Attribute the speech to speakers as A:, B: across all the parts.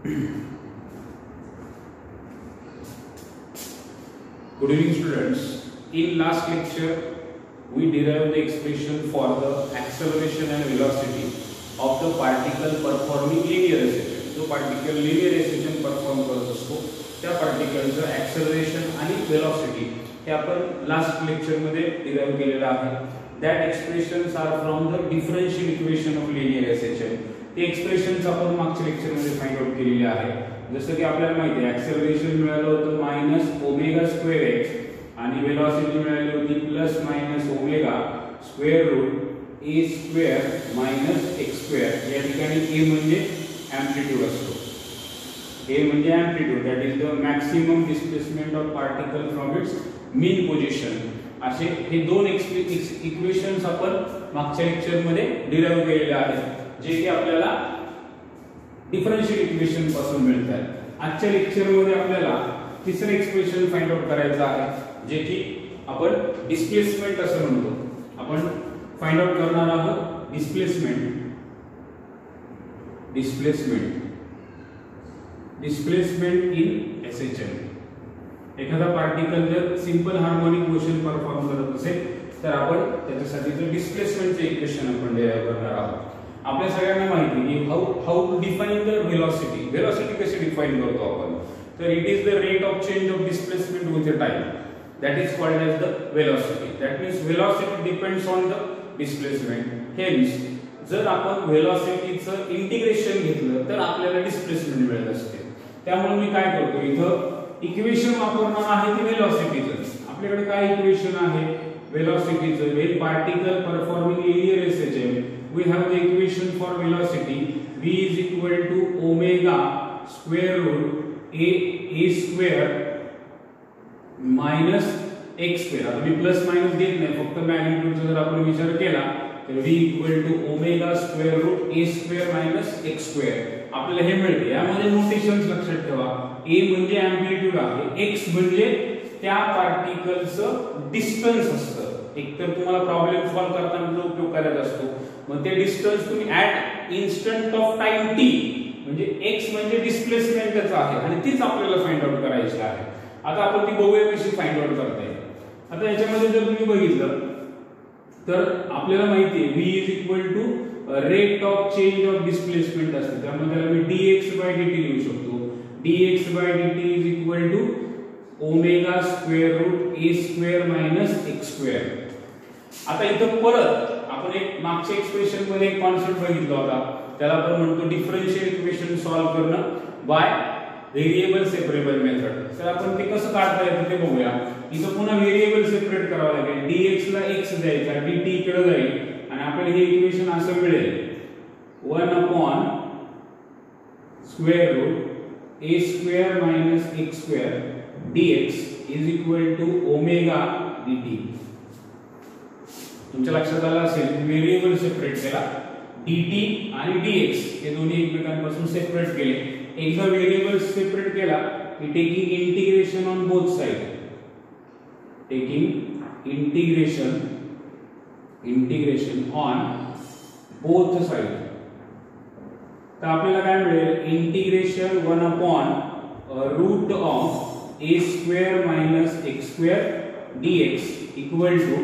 A: Good evening students. In last lecture we derived the expression for the acceleration and velocity of the particle performing linear acceleration. जो particle linear acceleration perform करत असतो त्या particle acceleration आणि velocity हे आपण last lecture मध्ये derive केलेला आहे. That expressions are from the differential equation of linear acceleration. ते expressions आपण मागच्या lecture मध्ये find out केलेले आहे. जसं की आपल्याला माहिती आहे acceleration मिळालं होतं -ω²x आणि velocity मिळाली होती ±√a² x² या ठिकाणी a म्हणजे amplitude असतो. a म्हणजे amplitude, that is the maximum displacement of particle from its mean position. असे हे दोन इक्वेशन्स आपण मागच्या लेक्चर मध्ये डिराइव केलेले आहेत जे की आपल्याला डिफरन्शियल इक्वेशन पासून मिळतात. आजच्या लेक्चर मध्ये आपल्याला तिसरे एक्सप्रेशन फाइंड आउट करायचं आहे जे की आपण डिस्प्लेसमेंट असं म्हणतो. आपण फाइंड आउट करणार आहोत डिस्प्लेसमेंट इन एसएचएम. एखादा पार्टिकल जर सिंपल हार्मोनिक मोशन परफॉर्म करत असेल तर आपण त्याच्यासाठीचं डिस्प्लेसमेंटचे इक्वेशन आपण डिराइव करणार आहोत. आपल्या सगळ्यांना माहिती आहे की how to define the velocity कशी डिफाइन करतो आपण. तर it is the rate of change of displacement with the time, that is called as the velocity. That means velocity depends on the displacement. Hence जर आपण velocityचं integration घेतलं तर आपल्याला displacement मिळत असते. त्यामुळे मी काय करतो इथं इक्वेशन वापरणार आहे ते वेलोसिटीचं. आपल्याकडे काय इक्वेशन आहे वेलोसिटीचं. When particle performing linear SHM we have the equation for velocity v is equal to omega square root a² minus x². आता मी प्लस माइनस घेत नाही, फक्त मॅग्निट्यूडचा जर आपण विचार केला तर v equal to omega square root a² minus x². आपल्याला हे मिळते. यामध्ये नोटेशन्स लक्षात ठेवा. a म्हणजे एम्प्लिट्यूड आहे, x म्हणजे त्या पार्टिकलचं डिस्टन्स असतं. एकतर तुम्हाला प्रॉब्लेम सॉल्व करताना उपयोग करायचा असतो. मग ते डिस्टन्स तुम्ही at instant of time t म्हणजे x म्हणजे डिस्प्लेसमेंटच आहे आणि तीच आपल्याला फाइंड आउट करायची आहे. आता आपण ती बघूया कशी फाइंड आउट करता येईल. आता याच्यामध्ये जर तुम्ही बघितलं तर आपल्याला माहिती आहे v is equal to rate of change of displacement असते. त्यामुळे त्याला मी dx/dt लिहू शकतो. dx/dt is equal to omega square root a² minus x². आता इथं परत आपण एक मागच्या एक्सप्रेशन मध्ये एक कॉन्सेप्ट बघितला होता, त्याला आपण म्हणतो डिफरन्शियल इक्वेशन सॉल्व करणं बाय व्हेरिएबल सेपरेबल मेथड. तर आपण ते कसं काढता येतं ते बघूया. इथं पुन्हा व्हेरिएबल सेपरेट करावं लागेल. dx ला x द्यायचा, dt इकडे जाईल आणि आपल्याला हे इक्वेशन असं मिळेल 1/√a² minus x² dx is equal to omega dt. तुमच्या लक्षात आलं असेल व्हेरिएबल सेपरेट केला, dt आणि dx हे दोन्ही एकमेकांपासून सेपरेट केले. एकदा व्हेरिएबल सेपरेट केला की taking integration on both side, integration on both side. तर आपल्याला काय मिळेल integration one by root of a² minus x² dx equal to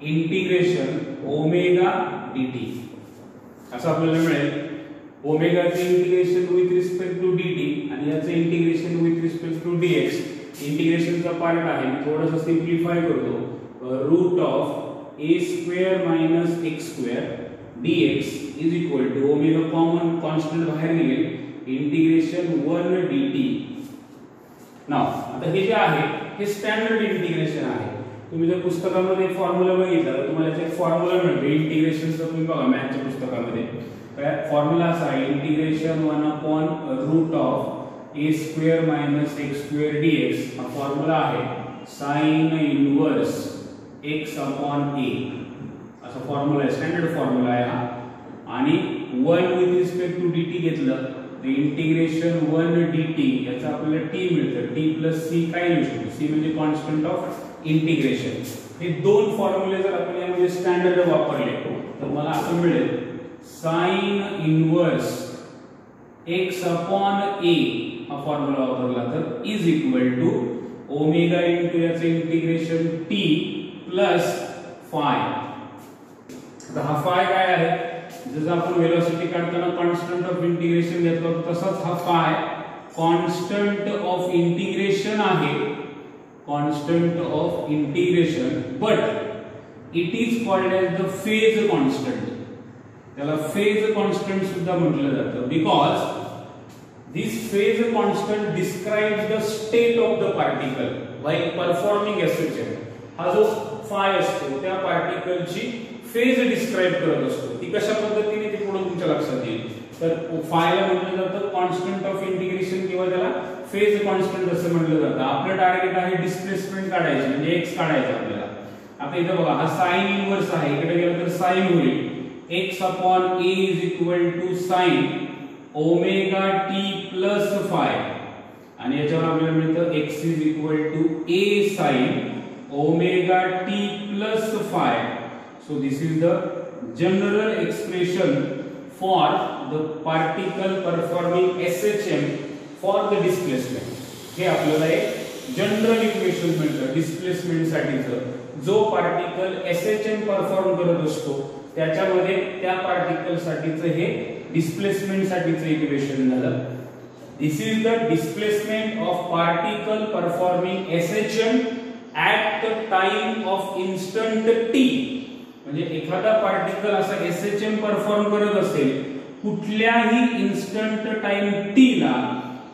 A: integration omega dt. असं आपल्याला मिळेल. ओमेगाचे integration with respect to dt आणि याचे integration with respect to dx. इंटिग्रेशनचा पार्ट आहे, थोडंसं सिंप्लिफाय करतो. Root of a² minus x² dx is equal to omega common constant बाहेर निघेल इंटिग्रेशन 1 dt. नाउ आता हे जे आहे हे स्टँडर्ड इंटिग्रेशन आहे. तुम्ही जर पुस्तकामध्ये फॉर्म्युला बघितला तर तुम्हाला एक फॉर्म्युला मिळतो इंटिग्रेशनचा. तुम्ही बघा मॅथच्या पुस्तकामध्ये काय फॉर्म्युला असा आहे integration one by root of a² minus x² dx. हा फॉर्म्युला आहे साइन इनवर्स x/a असा फॉर्म्युला आहे, स्टँडर्ड फॉर्म्युला आहे हा. आणि 1 विथ रिस्पेक्ट टू dt घेतलं तर इंटिग्रेशन 1 dt याचा आपल्याला t मिळतं. t + c काय लिहू शकतो, c म्हणजे कॉन्स्टंट ऑफ इंटिग्रेशन. हे दोन फॉर्म्युले जर आपण यामध्ये स्टँडर्ड वापरले तर मला असं मिळेल sine inverse x upon a हा फॉर्म्युला वापरला तर is equal to omega into याचे इंटिग्रेशन t प्लस फाय. आता हा फाय काय आहे, जसं आपण वेलोसिटी काढताना कॉन्स्टंट ऑफ इंटिग्रेशन घेतलं तसंच हा फाय कॉन्स्टंट ऑफ इंटिग्रेशन आहे, constant of integration, but it is called as the phase constant. त्याला फेज कॉन्स्टंट सुद्धा म्हटलं जातं because this phase constant describes the state of the particle while performing SHM. हा जो phi असतो त्या पार्टिकलची phase describe करत असतो. ती कशा पद्धतीने ते पुढे तुमच्या लक्षात येईल. तर phi ला म्हटलं जातं कॉन्स्टंट ऑफ इंटिग्रेशन किंवा त्याला फेज कॉन्स्टंट असं म्हटलं जातं. आपलं टार्गेट आहे डिस्प्लेसमेंट काढायची म्हणजे x काढायचं आपल्याला. आता इथे बघा हा साइन इनवर्स आहे, इकडे गेलं तर साइन होईल. x upon a is equal to sine omega T plus phi आणि याच्यावर आपल्याला मिळतं x is equal to a sin omega T plus phi. So this is the general expression for the particle performing SHM for the displacement. हे आपल्याला एक general equation मिळतं displacement साठीचं. जो पार्टिकल SHM परफॉर्म करत असतो त्याच्यामध्ये त्या पार्टिकल साठीचं हे डिस्प्लेसमेंट साठीचं इक्वेशन झालं. This is the displacement of particle performing SHM at the time of instant t. म्हणजे एखादा पार्टिकल असा SHM परफॉर्म करत असेल कुठल्याही इन्स्टंट टाइम t ला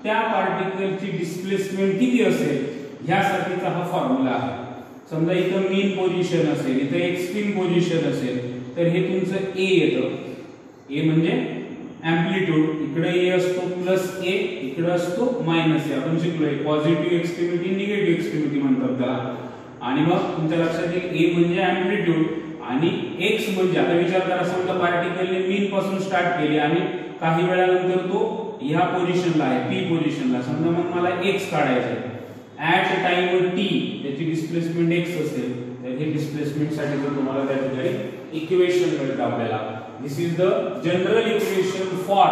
A: त्या पार्टिकलची डिस्प्लेसमेंट किती असेल ह्यासाठीचा हा फॉर्म्युला आहे. समजा इथं मीन पोझिशन असेल, इथं एक्स्ट्रीम पोझिशन असेल तर हे तुमचं a येतं. a म्हणजे एम्प्लिट्यूड, इकडे a असतो प्लस a, इकडे असतो मायनस a. आपण शिकलोय पॉझिटिव्ह एक्स्ट्रीमिटी निगेटिव्ह एक्स्ट्रीमिटी म्हणतात त्याला. आणि मग तुमच्या लक्षात येईल a म्हणजे एम्प्लिट्यूड आणि x म्हणजे आता विचार करा समजा पार्टिकलने मीन पासून स्टार्ट केली आणि काही वेळानंतर तो ह्या पोझिशनला आहे p पोझिशनला. समजा मग मला x काढायचं आहे ऍट टाइम t, त्याची डिस्प्लेसमेंट x असेल तर हे डिस्प्लेसमेंट साठी जर तुम्हाला त्या ठिकाणी इक्वेशन मिळतं आपल्याला. This is the general equation for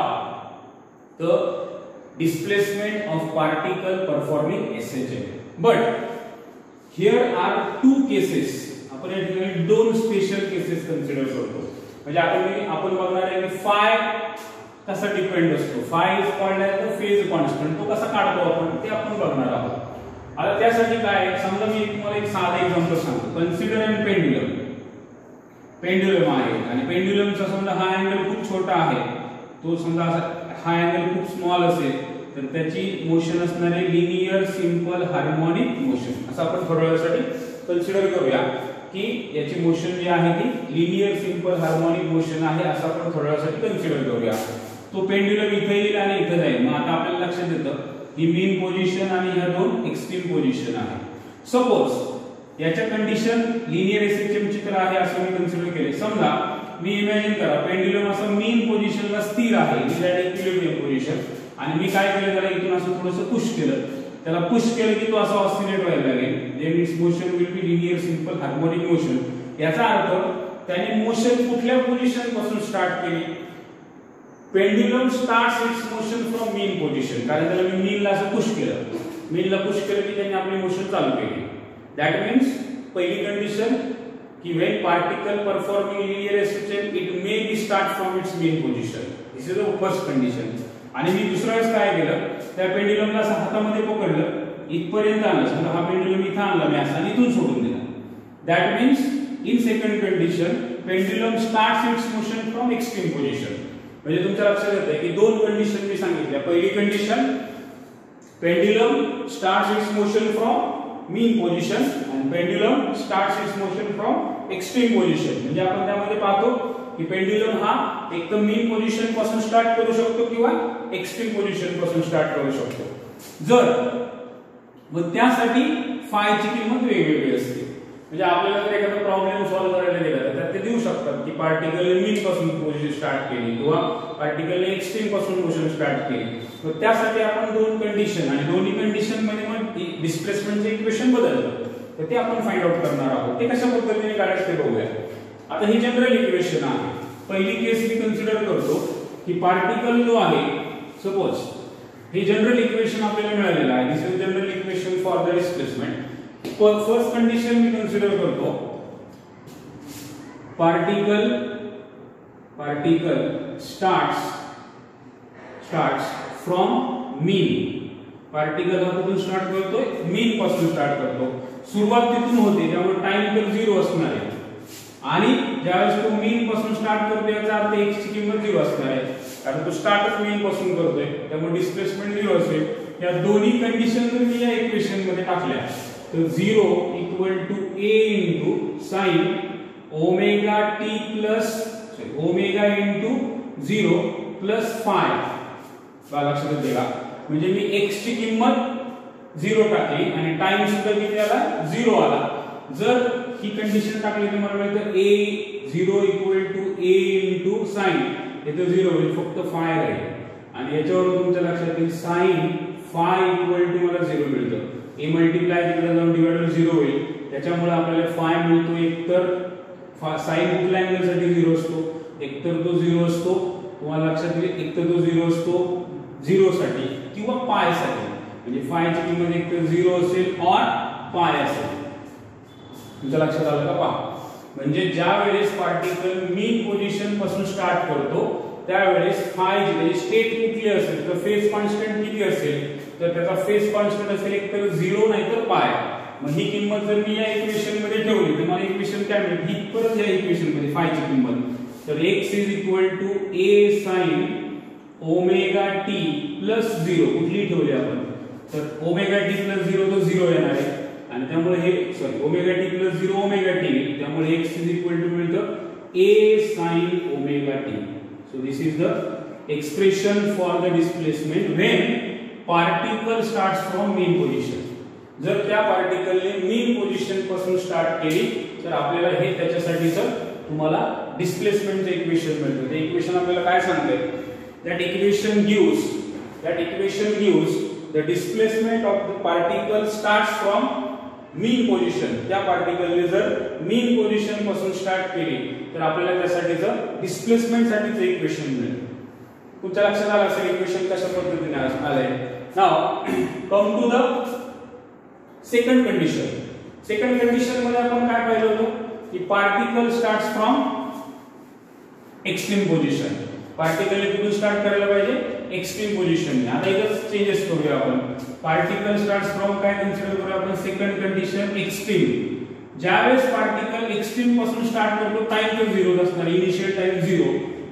A: the displacement of particle performing SHM. But here are two cases. आपण या ठिकाणी दोन स्पेशल केसेस कन्सिडर करतो. म्हणजे आपण बघणार आहे की फाय कसा डिपेंड असतो. Phi is called as the phase constant. तो कसा काढतो आपण ते आपण बघणार आहोत. आता त्यासाठी काय, समजा मी तुम्हाला एक साधा एक्झाम्पल सांगतो. कन्सिडर अन पेंड्युलम. पेंड्युलम आहे आणि पेंड्युलमचा समजा हा अँगल खूप छोटा आहे, तो समजा हा अँगल खूप स्मॉल असेल तर त्याची मोशन असणार आहे लिनियर सिंपल हार्मोनिक मोशन. असं आपण थोड्या वेळासाठी कन्सिडर करूया की याची मोशन जी आहे ती लिनियर सिंपल हार्मोनिक मोशन आहे असं आपण थोड्या वेळासाठी कन्सिडर करूया. तो पेंड्युलम इथे येईल आणि इथे जाईल. मग आता आपल्याला लक्षात येतं ही मीन पोझिशन आणि ह्या दोन एक्स्ट्रीम पोझिशन आहे. सपोज याच्या कंडिशन लिनियर SHM चित्र आहे असं मी कन्सिडर केले. समजा मी इमॅजिन करा पेंड्युलम असं मीन पोझिशनला स्थिर आहे, इक्विलिब्रियम पोझिशन, आणि मी काय केलं त्याला इथून असं थोडंसं पुश केलं. त्याला पुश केलं की तो असा ऑसिलेट व्हायला लागेल. That means motion will be linear simple harmonic motion. याचा अर्थ त्याने मोशन कुठल्या पोझिशन पासून स्टार्ट केली. Pendulum starts its motion from mean position. कारण त्याला मी मीनला असं पुश केलं, मीनला पुश केलं की त्याने आपली मोशन चालू केली. दॅट मीन्स पहिली कंडिशन की when particle performing linear SHM it may be start from its mean position. This is the first condition. आणि मी दुसऱ्या वेळेस काय केलं, त्या पेंड्युलमला असं हातामध्ये पकडलं, इथपर्यंत आणलं. समजा हा पेंड्युलम इथं आणला मी असं आणि इथून सोडून दिला. That means in second condition pendulum starts its motion from extreme position. म्हणजे तुमच्या लक्षात येतंय की दोन कंडिशन मी सांगितल्या. पहिली condition pendulum starts its motion from mean position आणि pendulum starts its motion from extreme position. म्हणजे आपण त्यामध्ये पाहतो की पेंड्युलम हा एकदम मीन पोझिशन पासून स्टार्ट करू शकतो किंवा एक्स्ट्रीम पोझिशन पासून स्टार्ट करू शकतो. जर मग त्यासाठी फायची किंमत वेगवेगळी असते. म्हणजे आपल्याला जर एखादा प्रॉब्लेम सॉल्व्ह करायला दिला तर ते देऊ शकतात की पार्टिकलने मीन पासून पोझिशन स्टार्ट केली किंवा पार्टिकलने एक्स्ट्रीम पासून मोशन स्टार्ट केली. मग त्यासाठी आपण दोन कंडिशन आणि दोन्ही कंडिशन मध्ये मग डिस्प्लेसमेंटचे इक्वेशन बदलतं. तर ते आपण फाइंड आउट करणार आहोत. ते कशा पद्धतीने काढायचं ते बघूया. आता ही जनरल इक्वेशन आहे. पहिली केस मी कन्सिडर करतो की पार्टिकल जो आहे सपोज हे जनरल इक्वेशन आपल्याला मिळालेलं आहे. This is general equation for the displacement. First condition मी कन्सिडर करतो particle starts from mean. Particle हा कुठून स्टार्ट करतोय? मीन पासून स्टार्ट करतो. सुरुवात तिथून होते, त्यामुळे टाइम तर 0 असणार आहे. आणि ज्यावेळेस तो मीन पासून स्टार्ट करतोय याचा अर्थ x ची किंमत 0 असणार आहे, कारण तो स्टार्टच मीन पासून करतोय, त्यामुळे डिस्प्लेसमेंट 0 असेल. या दोन्ही कंडिशन जर मी या इक्वेशन मध्ये टाकल्या तर 0 = a * sin omega t plus omega * 0 plus phi. लक्षात घ्या, म्हणजे मी x ची किंमत 0 टाकली आणि टाइम सुद्धा किती आला? 0 आला. जर ही कंडिशन टाकली तर मला मिळतं a0 = a * sin. इथे 0 होईल, फक्त phi राहील. आणि याच्यावरून तुमच्या लक्षात येईल sin phi = मला 0 मिळतं. a मल्टिप्लाय तिकडे जाऊन डिवाइडेड 0 होईल, त्याच्यामुळे आपल्याला phi मिळतो. एकतर sin कुठल्या अँगल साठी 0 असतो? एकतर तो 0 असतो, तुम्हाला लक्षात येईल, एकतर तो 0 असतो 0 साठी किंवा पाय साठी. म्हणजे phi ची किंमत एकतर 0 असेल और पाय असेल. तुमच्या लक्षात आलं का? पहा, म्हणजे ज्या वेळेस पार्टिकल मीन पोझिशन पासून स्टार्ट करतो त्यावेळेस phi जी स्टेट कुठली असेल तर फेज कॉन्स्टंट किती असेल तर त्याचा फेज कॉन्स्टंट असेल एकतर 0 नाहीतर पाय. मग ही किंमत जर मी या इक्वेशन मध्ये ठेवली तर मला इक्वेशन काय मिळेल? ही परत या इक्वेशन मध्ये phi ची किंमत तर x = a sin omega t plus 0 कुठली ठेवली आपण तर ओमेगा t प्लस 0 तो 0 येणार आहे आणि त्यामुळे हे omega t plus 0 omega t, त्यामुळे x मिळतं a sin omega t. So this is the expression for the displacement when particle starts from mean position. जर त्या पार्टिकलने मीन पोझिशन पासून स्टार्ट केली तर आपल्याला हे त्याच्यासाठीचं तुम्हाला डिस्प्लेसमेंटचं इक्वेशन मिळतं. ते इक्वेशन आपल्याला काय सांगते? that equation gives the displacement of the particle starts from mean position. त्या पार्टिकलने जर मीन पोझिशन पासून स्टार्ट केली तर आपल्याला त्यासाठीचं डिस्प्लेसमेंट साठीचं इक्वेशन मिळेल. तुमच्या लक्षात आलं असेल इक्वेशन कशा पद्धतीने आलंय. Now come to the second condition. Second condition मध्ये आपण काय पाहिलं होतं की particle starts from extreme position. Particle कुठून स्टार्ट करायला पाहिजे? Extreme position. आता इथं चेंजेस करूया आपण. पार्टिकल स्टार्ट्स फ्रॉम काय कन्सिडर करूया आपण? Second condition extreme. ज्यावेळेस पार्टिकल एक्स्ट्रीम पासून स्टार्ट करतो टाइम तर 0 असणार, initial time 0,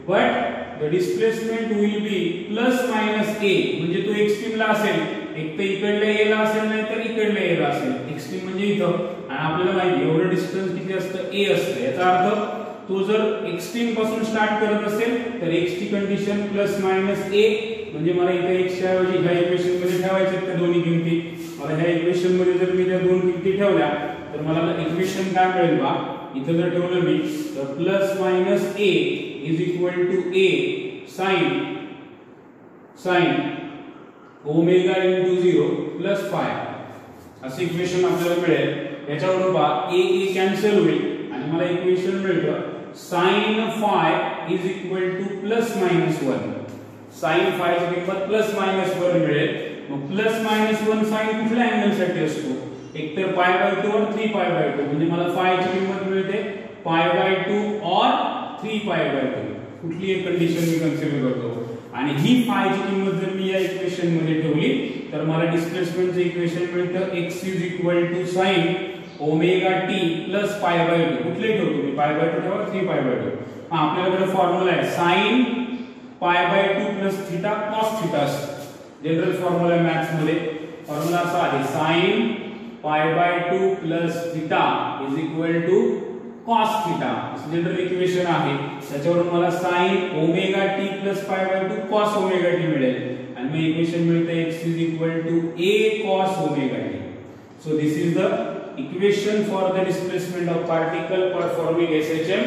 A: but the displacement will be plus minus a. म्हणजे तो एक्स्ट्रीमला असेल, एक तर इकडल्या a ला असेल नाही तर इकडल्या a ला असेल. एक्स्ट्रीम म्हणजे इथं, आणि आपल्याला माहिती एवढं डिस्टन्स किती असतं? a असतं. याचा अर्थ तो जर एक्स्ट्रीम पासून स्टार्ट करत असेल तर x ची कंडिशन प्लस मायनस a. म्हणजे मला इथे x च्या ऐवजी ह्या इक्वेशन मध्ये ठेवायचे त्या दोन्ही किमती. मला ह्या इक्वेशन मध्ये जर मी त्या दोन किमती ठेवल्या तर मला इक्वेशन काय मिळेल? बा इथे जर ठेवलं मी तर plus minus a = a sin omega * 0 plus phi. असं इक्वेशन आपल्याला मिळेल. याच्यावरून पहा a कॅन्सल होईल आणि मला इक्वेशन मिळतं sin phi = plus minus 1. sin phi ची किंमत प्लस मायनस 1 मिळेल. मग प्लस मायनस 1 sin कुठल्या अँगल साठी असतो? एकतर π/2 और 3π/2. म्हणजे मला phi ची किंमत मिळते π/2 और 3π/2. कुठली एक कंडिशन मी कन्सिडर करतो आणि ही phi ची किंमत जर मी या इक्वेशन मध्ये ठेवली तर मला डिस्प्लेसमेंटचं इक्वेशन मिळतं x = sin omega t plus π/2. कुठले ठेवतो मी? π/2 ठेवा 3π/2. आपल्याकडे फॉर्म्युला आहे sin π/2 plus theta cos theta. General formula maths मध्ये फॉर्म्युला असा आहे sin π/2 plus theta = cos theta. General equation आहे. त्याच्यावरून मला sin omega t plus π/2 cos omega t मिळेल आणि मग इक्वेशन मिळते x = a cos omega t. So this is the equation for the displacement of particle performing SHM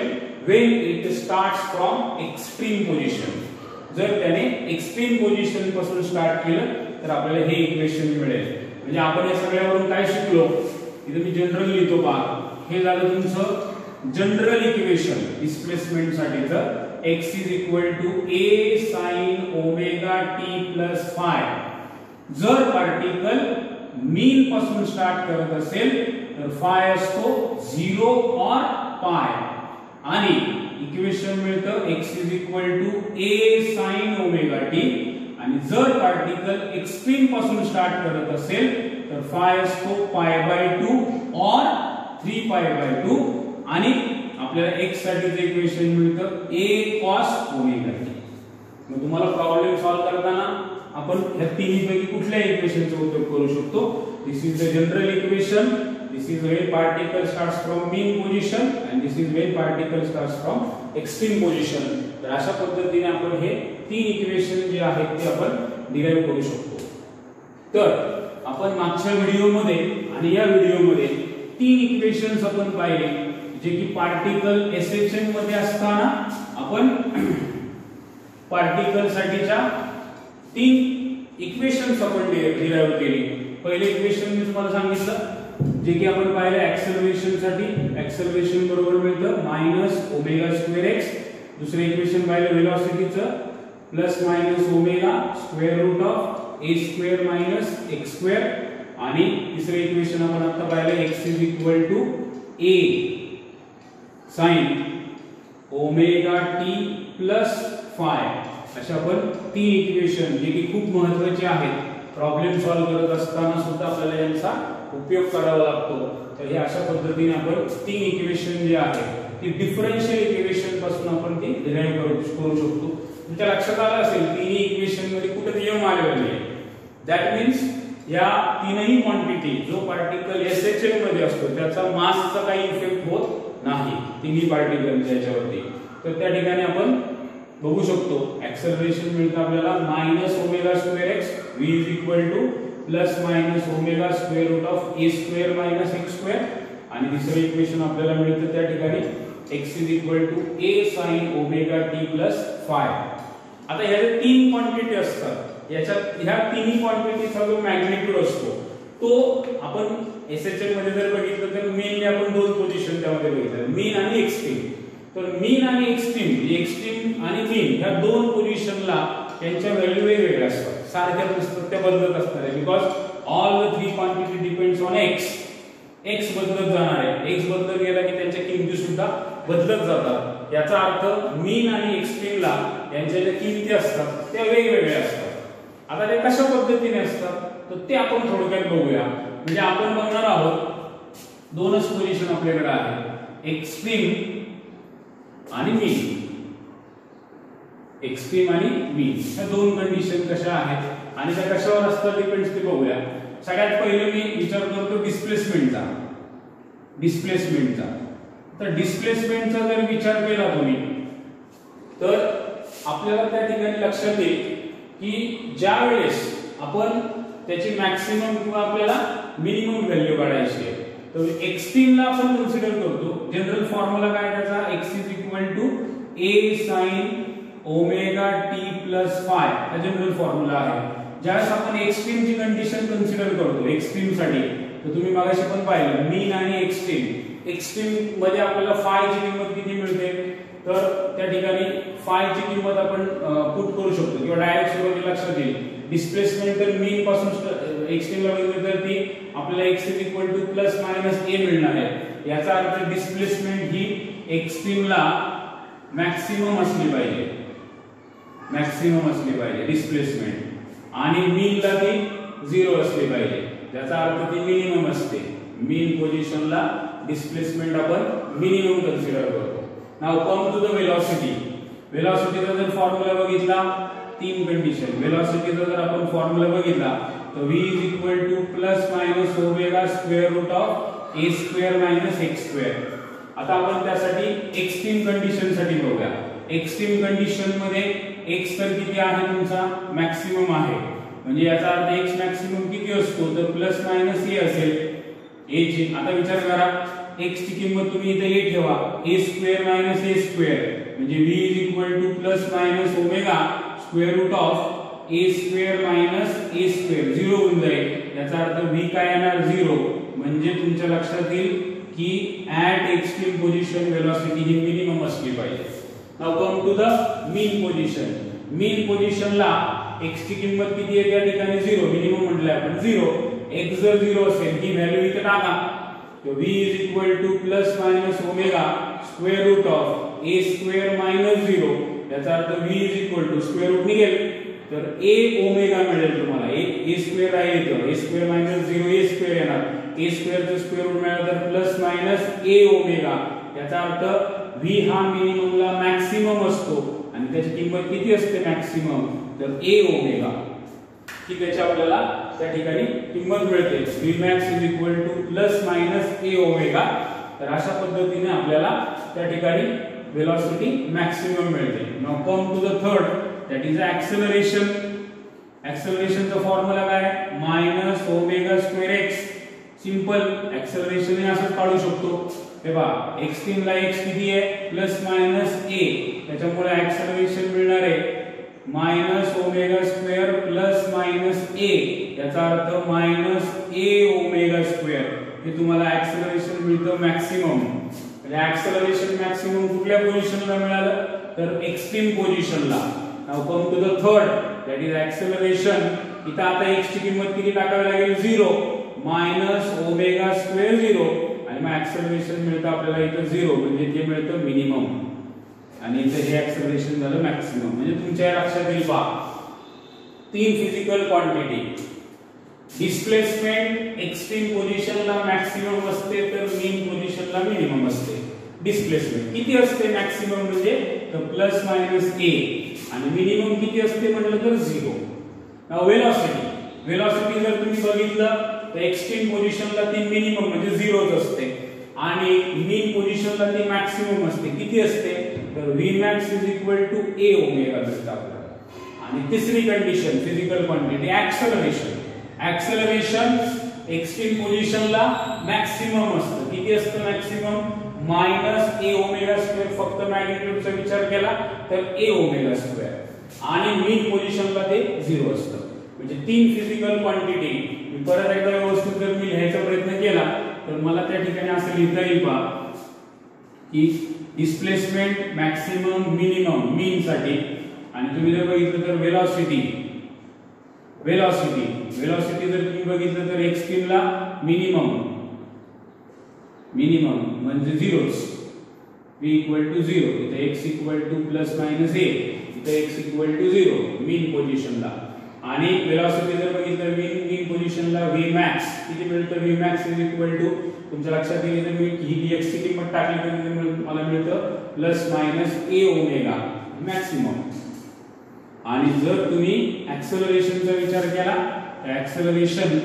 A: when it starts from extreme position. जर त्याने extreme position पासून start केलं तर आपल्याला हे इक्वेशन मिळेल. म्हणजे आपण या सगळ्यावरून काय शिकलो? इथे मी जनरल लिहितो पहा. हे झालं तुमचं जनरल इक्वेशन डिस्प्लेसमेंट साठीचं. x is equal to a sin omega t plus phi. जर पार्टिकल मीन पासून स्टार्ट करत असेल तर फाय असतो 0 और पाय आणि इक्वेशन मिळतं x is equal to a sin omega t. आणि जर पार्टिकल एक्स्ट्रीम पासून स्टार्ट करत असेल तर फाय असतो पाय बाय 2 और 3 पाय बाय 2 आणि आपल्याला x साठीचे इक्वेशन मिळतं a cos ओमेगा t. मग तुम्हाला प्रॉब्लेम सॉल्व करताना आपण ह्या तिन्हीपैकी कुठल्याही इक्वेशनचा उपयोग करू शकतो. This is the general equation. This is when particle starts from mean position and this is when particle starts from extreme position. तर अशा पद्धतीने आपण हे तीन इक्वेशन जे आहेत ते आपण डिराइव्ह करू शकतो. तर आपण मागच्या व्हिडिओमध्ये आणि या व्हिडिओमध्ये तीन इक्वेशन्स आपण पाहिले जे की पार्टिकल एसएचएन मध्ये असताना आपण पार्टिकल साठीच्या तीन इक्वेशन्स आपण डिराइव्ह केली. पहिले इक्वेशन मी तुम्हाला सांगितलं जे की आपण पाहिले ऍक्सेलरेशन साठी. ऍक्सेलरेशन बरोबर मिळतं मायनस ओमेगा स्क्वेअर एक्स. दुसरे इक्वेशन पाहिलं वेलोसिटीचं plus minus omega square root of A square minus x square. आणि तिसरे इक्वेशन आपण आता पाहिलं x is equal to a sin omega t plus phi. अशा आपण तीन इक्वेशन जे की खूप महत्त्वाचे आहेत प्रॉब्लेम सॉल्व करत असताना सुद्धा आपल्याला यांचा उपयोग करावा लागतो. तर हे अशा पद्धतीने आपण तीन इक्वेशन जे आहेत ती डिफरन्शियल इक्वेशन पासून आपण ती डिराइव्ह करू शकतो. तुमच्या लक्षात आलं असेल तिन्ही इक्वेशन मध्ये कुठे नियम आलेले आहे. दॅट मीन्स या तीनही क्वांटिटी जो पार्टिकल एसएचएन मध्ये असतो त्याचा मासचा काही इफेक्ट होत नाही तिन्ही पार्टिकलच्या याच्यावरती. तर त्या ठिकाणी आपण बघू शकतो ऍक्सेलरेशन मिळतं आपल्याला minus omega square X v is equal to plus minus omega square root of A square minus x square. आणि तिसरं इक्वेशन आपल्याला मिळतं त्या ठिकाणी x is equal to a sin omega t plus phi. आता ह्या तीन क्वांटिटी असतात याच्यात ह्या तिन्ही क्वांटिटीचा जो मॅग्निट्यूड असतो तो आपण एसएचएन मध्ये जर बघितलं तर मेनली आपण दोन पोझिशन त्यामध्ये बघितलं मीन आणि एक्स्ट्रीम. तर मीन आणि एक्स्ट्रीम आणि मीन ह्या दोन पोझिशनला त्यांच्या व्हॅल्यू वेगवेगळ्या असतात. सारख्या नसतात त्या बदलत असणार आहे because all the three quantity depends on x. X बदलत जाणार आहे. एक्स बदलत गेला की त्यांच्या किमती सुद्धा बदलत जातात. याचा अर्थ मीन आणि एक्स्ट्रीमला यांच्या ज्या किमती असतात त्या वेगवेगळ्या असतात. आता ते कशा पद्धतीने असतात तर ते आपण थोडक्यात बघूया. म्हणजे आपण बघणार आहोत दोनच पोझिशन आपल्याकडे आहे एक्स्ट्रीम आणि मीन. एक्स्ट्रीम आणि मीन ह्या दोन कंडिशन कशा आहेत आणि त्या कशावर असतात डिपेंड्स ते बघूया. सगळ्यात पहिले मी विचार करतो डिस्प्लेसमेंटचा. तर डिस्प्लेसमेंटचा जर विचार केला तुम्ही तर आपल्याला त्या ठिकाणी लक्षात येईल की ज्या वेळेस आपण त्याची मॅक्सिमम किंवा आपल्याला मिनिमम व्हॅल्यू काढायची आहे तर एक्स्ट्रीमला आपण कन्सिडर करतो. जनरल फॉर्म्युला काय त्याचा x is equal to a sin omega t plus phi हा जनरल फॉर्म्युला आहे. ज्यावेळेस आपण एक्स्ट्रीमची कंडिशन कन्सिडर करतो एक्स्ट्रीम साठी तर तुम्ही मगाशी पण पाहिलं मीन आणि एक्स्ट्रीम मध्ये आपल्याला फाय ची किंमत किती मिळते तर त्या ठिकाणी फाय ची किंमत आपण पुट करू शकतो किंवा डायरेक्ट सुरुवातीला लक्षात येईल. डिस्प्लेसमेंट तर मीन पासून एक्स्ट्रीमला बघितलं तर ती आपल्याला x is equal to plus minus a मिळणार आहे. याचा अर्थ डिस्प्लेसमेंट ही एक्स्ट्रीमला मॅक्सिमम असली पाहिजे डिस्प्लेसमेंट आणि मीनला ती 0 असली पाहिजे. याचा अर्थ ती मिनिमम असते. मीन पोझिशनला डिस्प्लेसमेंट आपण मिनिमम कन्सिडर करतो. Now come to the velocity. वेलोसिटीचा जर फॉर्म्युला बघितला तीन कंडिशन. वेलोसिटीचा जर आपण फॉर्म्युला बघितला तर v is equal to plus minus omega square root of A square minus x square. आता आपण त्यासाठी एक्स्ट्रीम कंडिशन साठी बघूया. एक्स्ट्रीम कंडिशन मध्ये x तर किती आहे तुमचा मॅक्सिमम आहे म्हणजे याचा अर्थ x मॅक्सिमम किती असतो तर प्लस मायनस a असेल. a ची आता विचार करा x ची किंमत तुम्ही इथे a ठेवा a square minus a square म्हणजे v is equal to plus minus omega square root of a square minus a square 0 होऊन जाईल. याचा अर्थ v काय येणार 0 म्हणजे तुमच्या लक्षात येईल की ऍट एक्स्ट्रीम पोझिशन वेलोसिटी ही मिनिमम असली पाहिजे. Now come to the mean position. Mean पोझिशनला x ची किंमत किती आहे त्या ठिकाणी 0, मिनिमम म्हटलंय आपण 0. x जर 0 असेल ही व्हॅल्यू इथे टाका. तो v is equal to plus minus omega square root of a square minus 0. याचा अर्थ v is equal to square root निघेल तर a ओमेगा मिळेल तुम्हाला. a स्क्वेअर आहे इथं a square minus 0 a square येणार. a स्क्वेअर चं स्क्वेअर रूट मिळालं तर प्लस मायनस a ओमेगा. याचा अर्थ v हा मिनिममला मॅक्सिमम असतो आणि त्याची किंमत किती असते मॅक्सिमम तर a ओमेगा. की त्याची आपल्याला त्या ठिकाणी किंमत मिळते Vmax is equal to plus minus a omega. तर अशा पद्धतीने आपल्याला त्या ठिकाणी वेलोसिटी मॅक्सिमम मिळते. Now come to the third, that is acceleration. ऍक्सेलरेशनचा फॉर्म्युला काय minus omega square x. Simple acceleration हे असंच काढू शकतो. हे पहा एक्सट्रीम ला x किती आहे प्लस मायनस a. त्याच्यामुळे ऍक्सेलरेशन मिळणार आहे minus omega square plus minus a. याचा अर्थ मायनस a ओमेगा स्क्वेअर. हे तुम्हाला ऍक्सेलरेशन मिळतं मॅक्सिमम. म्हणजे ऍक्सेलरेशन मॅक्सिमम कुठल्या पोझिशनला मिळालं तर एक्सट्रीम पोझिशनला. Now come to the third, that is acceleration. इथं आता x ची किंमत किती टाकावी लागेल 0 मायनस ओमेगा स्क्वेअर 0 आणि मग ऍक्सेलरेशन मिळतं आपल्याला इथं 0 म्हणजे ते मिळतं मिनिमम आणि इथे हे ऍक्सेलरेशन झालं मॅक्सिमम. म्हणजे तुमच्या लक्षात येईल पहा 3 फिजिकल क्वांटिटी. डिस्प्लेसमेंट एक्सट्रीम पोझिशनला मॅक्सिमम असते तर मीन पोझिशनला मिनिमम असते. डिस्प्लेसमेंट किती असते मॅक्सिमम म्हणजे तर प्लस मायनस a आणि मिनिमम किती असते म्हटलं तर 0. Now velocity. वेलोसिटी जर तुम्ही बघितलं तर एक्सट्रीम पोझिशनला ती मिनिमम म्हणजे 0च असते आणि मीन पोझिशनला ती मॅक्सिमम असते. किती असते तर Vmax is equal to a omega असतं आपल्याला. आणि तिसरी condition physical quantity acceleration. Acceleration extreme पोझिशनला मॅक्सिमम असतं. किती असतं maximum minus a omega square. फक्त मॅग्निट्यूडचा विचार केला तर a ओमेगा स्क्वेअर आणि मीन पोझिशनला ते 0 असतं. म्हणजे 3 फिजिकल क्वांटिटी. परत एकदा व्यवस्थित जर मी लिहायचा प्रयत्न केला तर मला त्या ठिकाणी असं लिहिता येईल पहा की डिस्प्लेसमेंट मॅक्सिमम मिनिमम मीन साठी. आणि तुम्ही जर बघितलं तर वेलोसिटी जर तुम्ही बघितलं तर एक्सट्रीमला मिनिमम म्हणजे 0च v इक्वल टू 0. इथे x equal to plus minus a. इथे x इक्वल टू 0 मीन पोझिशनला. आणि वेलोसिटी जर बघितलं मीन पोझिशनला Vmax किती मिळतं Vmax इज इक्वल टू तुमच्या लक्षात येईल तर मी ही x ची किंमत टाकली तर मला मिळतं plus minus a omega maximum. आणि जर तुम्ही ऍक्सेलरेशनचा विचार केला तर ऍक्सेलरेशन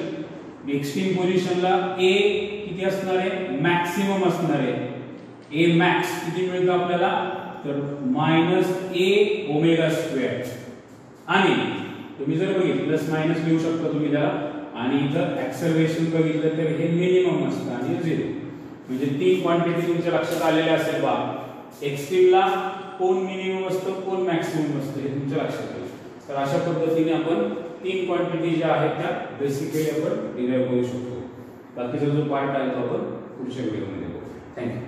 A: एक्सट्रीम पोझिशनला a किती असणार आहे मॅक्सिमम असणार आहे. a मॅक्स किती मिळतं आपल्याला तर मायनस a ओमेगा स्क्वेअर. आणि तुम्ही जर बघितलं प्लस मायनस लिहू शकता तुम्ही त्याला. आणि इथं ऍक्सेलरेशन बघितलं तर हे मिनिमम असतं आणि 0. म्हणजे 3 क्वांटिटी तुमच्या लक्षात आलेल्या असेल बा. एक्सट्रीमला कोण मिनिमम असतं कोण मॅक्सिमम असतं हे तुमच्या लक्षात येईल. तर अशा पद्धतीने आपण 3 क्वांटिटी ज्या आहेत त्या बेसिकली आपण डिराइव्ह करू शकतो. बाकीचा जो पार्ट आहे तो आपण पुढच्या व्हिडिओमध्ये बघू. थँक्यू.